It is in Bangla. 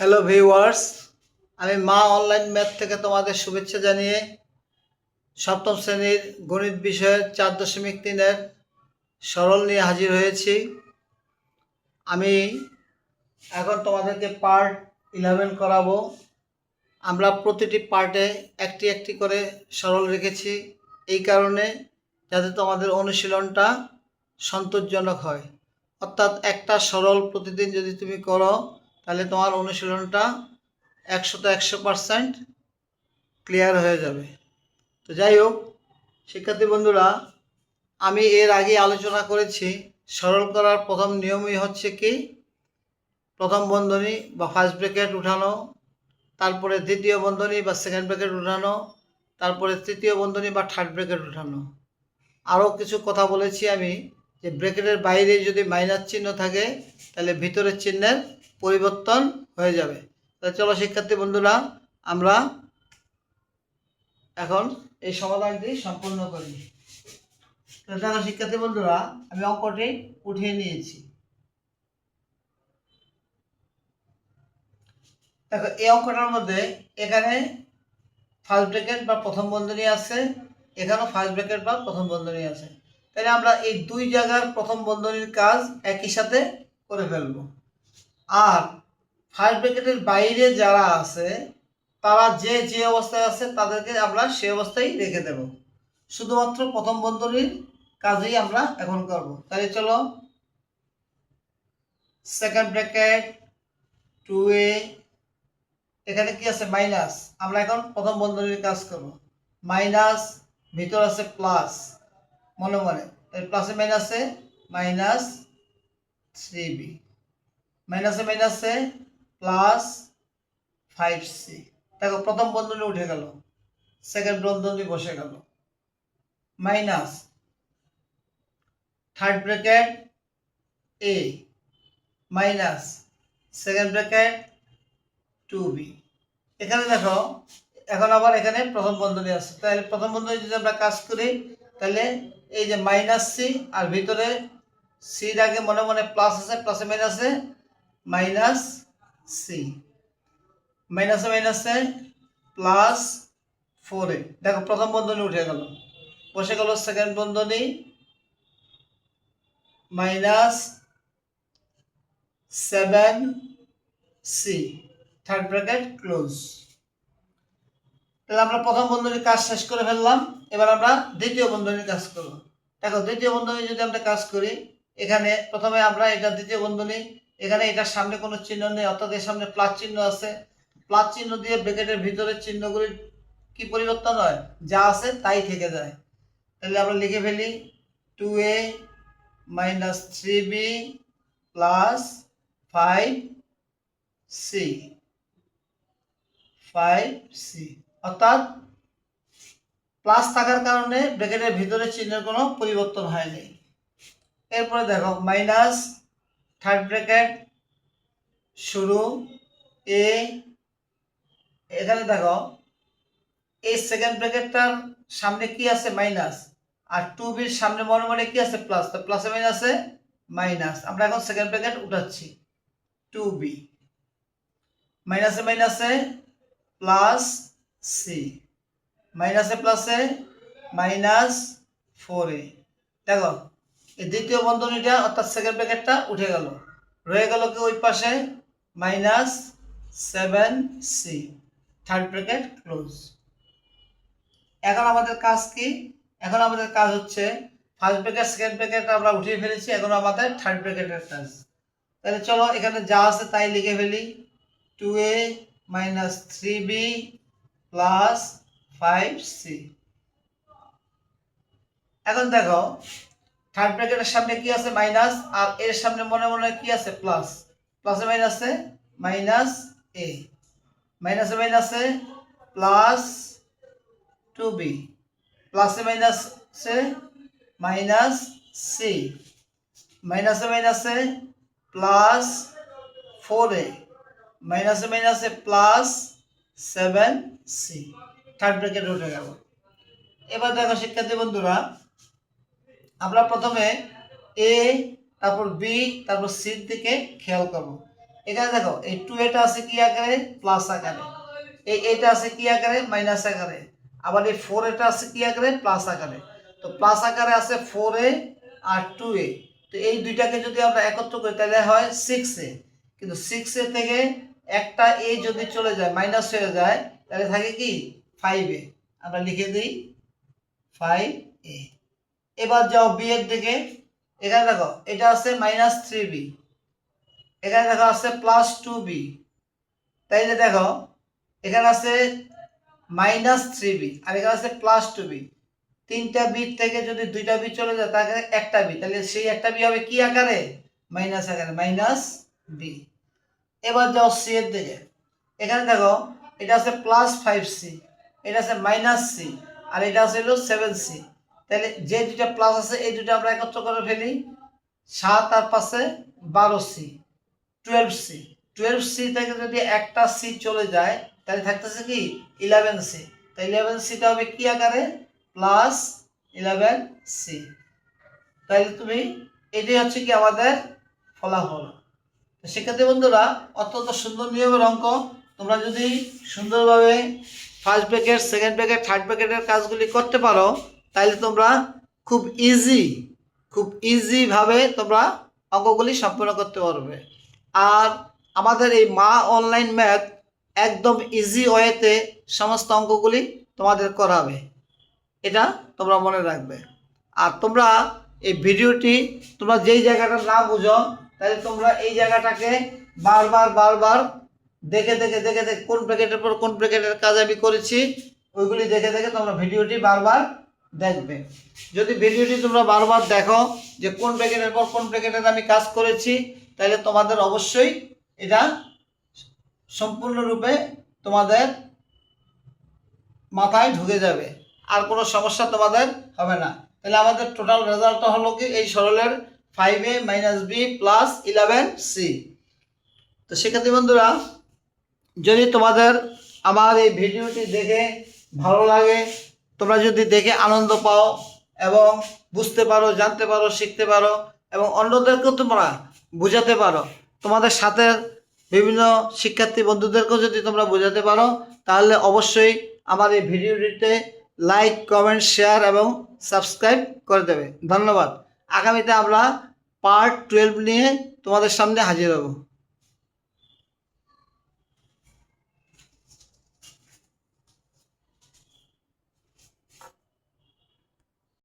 হ্যালো ভিউয়ার্স, আমি মা অনলাইন ম্যাথ থেকে তোমাদের শুভেচ্ছা জানিয়ে সপ্তম শ্রেণীর গণিত বিষয়ের 4.3-এর সরল নিয়ে হাজির হয়েছি। আমি এখন তোমাদেরকে পার্ট 11 করাবো। আমরা প্রতিটি পার্টে একটি একটি করে সরল রেখেছি, এই কারণে যাতে তোমাদের অনুশীলনটা সন্তোষজনক হয়। অর্থাৎ একটা সরল প্রতিদিন যদি তুমি করো তাহলে তোমার অনুশীলনটা 100% ক্লিয়ার হয়ে যাবে। তো যাই হোক শিক্ষার্থী বন্ধুরা, আমি এর আগে আলোচনা করেছি সরল করার প্রথম নিয়মই হচ্ছে কি, প্রথম বন্ধনী বা ফার্স্ট ব্র্যাকেট উঠানো, তারপরে দ্বিতীয় বন্ধনী বা সেকেন্ড ব্র্যাকেট উঠানো, তারপরে তৃতীয় বন্ধনী বা থার্ড ব্র্যাকেট উঠানো। আরও কিছু কথা বলেছি আমি যে ব্র্যাকেটের বাইরে যদি মাইনাস চিহ্ন থাকে তাহলে ভিতরের চিহ্নের পরিবর্তন হয়ে যাবে। তাহলে চলো শিক্ষার্থী বন্ধুরা, আমরা এখন এই সমাধানটি সম্পূর্ণ করি। দেখো শিক্ষার্থী বন্ধুরা, আমি অঙ্কটি উঠিয়ে নিয়েছি। দেখো এই অঙ্কটার মধ্যে এখানে ফার্স্ট ব্র্যাকেট বা প্রথম বন্ধনী আছে, এখানেও ফার্স্ট ব্র্যাকেট বা প্রথম বন্ধনী আছে। তাহলে আমরা এই দুই জায়গার প্রথম বন্ধনীর কাজ একই সাথে করে ফেলব। আর ফার্স্ট ব্র্যাকেটের বাইরে যারা আছে তারা যে যে অবস্থায় আছে তাদেরকে আমরা সে অবস্থায় রেখে দেব। শুধুমাত্র প্রথম বন্ধনীর কাজই আমরা এখন করব। তাহলে চলো, সেকেন্ড ব্র্যাকেট 2a, এখানে কি আছে মাইনাস, আমরা এখন প্রথম বন্ধনীর কাজ করব। মাইনাস, ভিতর আছে প্লাস, মনে মনে প্লাসে মাইনাসে মাইনাস 3b, মাইনাসে মাইনাসে প্লাস 5c। দেখো প্রথম বন্ধনী উঠে গেল, সেকেন্ড বন্ধনী বসে গেল। Minus third bracket a minus second bracket 2b। এখানে দেখো এখন আবার এখানে প্রথম বন্ধনী আছে, তাহলে প্রথম বন্ধনী যদি আমরা কাজ করি তাহলে এই যে মাইনাস সি আর ভিতরে সির আগে মনে মনে প্লাস আছে, প্লাসে মাইনাসে মাইনাস সি, মাইনাসে মাইনাসে প্লাস 4a। দেখো প্রথম বন্ধনী উঠে গেল, বসে গেল সেকেন্ড বন্ধনী minus 7c, third bracket close. তাহলে আমরা প্রথম বন্ধনীর কাজ শেষ করে ফেললাম। এবার আমরা দ্বিতীয় বন্ধনীর কাজ করব। দেখো দ্বিতীয় বন্ধনী যদি আমরা কাজ করি, এখানে প্রথমে আমরা এটা দ্বিতীয় বন্ধনী, এখানে এটার সামনে কোনো চিহ্ন নেই, অর্থাৎ এর সামনে প্লাস চিহ্ন আছে। প্লাস চিহ্ন দিয়ে ব্র্যাকেটের ভিতরের চিহ্নগুলির কি পরিবর্তন হয়, যা আছে তাই থেকে যায়। তাহলে আমরা লিখে ফেলি 2a minus 3b plus 5c, অর্থাৎ প্লাস থাকার কারণে ব্র্যাকেটের ভিতরে চিহ্নের কোনো পরিবর্তন হয়নি। এরপরে দেখো মাইনাস থার্ড ব্র্যাকেট শুরু এ, এখানে দেখো এই সেকেন্ড ব্র্যাকেটটার সামনে কি আছে মাইনাস, আর 2bর সামনে মনে মনে কি আছে প্লাস, তো প্লাসে মাইনাসে মাইনাস। আমরা এখন সেকেন্ড ব্র্যাকেট উঠাচ্ছি 2b, মাইনাসে মাইনাসে প্লাস সি, মাইনাসে প্লাসে মাইনাস 4a। দেখো এই দ্বিতীয় বন্ধনীটা অর্থাৎ সেকেন্ড ব্র্যাকেটটা উঠে গেল, রয়ে গেল কি ওই পাশে minus 7c, third bracket close. এখন আমাদের কাজ কি, এখন আমাদের কাজ হচ্ছে ফার্স্ট ব্র্যাকেট সেকেন্ড ব্র্যাকেট আমরা উঠিয়ে ফেলেছি, এখন আমাদের থার্ড ব্র্যাকেটের কাজ। তাহলে চলো এখানে যা আছে তাই লিখে ফেলি 2a minus 3b plus 5c। এখন দেখো থার্ড ব্র্যাকেটের সামনে কি আছে মাইনাস, আর এর সামনে মনে মনে কি আছে প্লাস, প্লাসে মাইনাসে মাইনাস a, মাইনাসে মাইনাসে প্লাস 2b, প্লাসে মাইনাসে মাইনাস c, মাইনাসে মাইনাসে প্লাস 4a, মাইনাসে মাইনাসে প্লাস 7c, থার্ড ব্র্যাকেট উঠে গেল। এবার দেখো শিক্ষার্থী বন্ধুরা, আমরা প্রথমে এ, তারপর বি, তারপর সির দিকে খেয়াল করব। এখানে দেখো এই 2a টা আছে কি আকারে, প্লাস আকারে, এই এটা আছে কি আকারে, মাইনাস আকারে, আবার এই 4a টা আছে কি আকারে, প্লাস আকারে। তো প্লাস আকারে আছে 4a আর 2a, তো এই দুইটাকে যদি আমরা একত্র করি তাহলে হয় 6a, কিন্তু 6a থেকে একটা a যদি চলে যায়, মাইনাস হয়ে যায়, তাহলে থাকে কি 5a। আমরা লিখে দিই 5a। এবার যাও b এর দিকে, এখানে দেখো এটা আছে -3b, এখানে দেখো আছে +2b, তাইলে দেখো এখানে আছে -3b আর এখানে আছে +2b, তিনটা বি থেকে যদি দুইটা বি চলে যায় তাহলে একটা বি, তাহলে সেই একটা বি হবে কি আকারে, মাইনাস আকারে, -b। এবার যাও সি এর দিকে, এখানে দেখো এটা আছে +5c, এটা আছে -c, আর এটা আছে হলো 7c, তাহলে যে দুইটা প্লাস আছে এই দুটো আমরা একত্র করে ফেলি, 7 আর 5 12c, 12c, 12c থেকে যদি একটা c চলে যায় তাহলে থাকতেছে কি 11c, তাই 11c টা হবে কি আকারে, +11c। তাহলে তুমি এটাই হচ্ছে কি আমাদের ফলাফল। তো সেক্ষেত্রে বন্ধুরা অত্যন্ত সুন্দর নিয়মের অঙ্ক, তোমরা যদি সুন্দরভাবে first bracket, second bracket, third ব্র্যাকেটের কাজগুলি করতে পারো তাহলে তোমরা খুব ইজিভাবে তোমরা অঙ্কগুলি সম্পূর্ণ করতে পারবে। আর আমাদের এই মা অনলাইন ম্যাথ একদম ইজি ওয়েতে সমস্ত অঙ্কগুলি তোমাদের করাবে, এটা তোমরা মনে রাখবে। আর তোমরা এই ভিডিওটি তোমরা যেই জায়গাটা না বুঝো তাহলে তোমরা এই জায়গাটাকে বারবার দেখে কোন ব্র্যাকেটের পর কোন ব্র্যাকেটের কাজ আমি করেছি ওইগুলি দেখে তোমরা ভিডিওটি বারবার দেখবে। যদি ভিডিওটি তোমরা বারবার দেখো যে কোন ব্র্যাকেটের পর কোন ব্র্যাকেটের আমি কাজ করেছি, তাহলে তোমাদের অবশ্যই এটা সম্পূর্ণরূপে তোমাদের মাথায় ঢুকে যাবে, আর কোনো সমস্যা তোমাদের হবে না। তাহলে আমাদের টোটাল রেজাল্টটা হলো কি এই সরলের 5a - b + 11c। তো সেক্ষেত্রে বন্ধুরা যদি তোমাদের আমার এই ভিডিওটি দেখে ভালো লাগে, তোমরা যদি দেখে আনন্দ পাও এবং বুঝতে পারো, জানতে পারো, শিখতে পারো এবং অন্যদেরকেও তোমরা বোঝাতে পারো, তোমাদের সাথে বিভিন্ন শিক্ষার্থী বন্ধুদেরকেও যদি তোমরা বোঝাতে পারো, তাহলে অবশ্যই আমার এই ভিডিওটিতে লাইক, কমেন্ট, শেয়ার এবং সাবস্ক্রাইব করে দেবে। ধন্যবাদ। আগামীতে আমরা পার্ট 12 নিয়ে তোমাদের সামনে হাজির হব।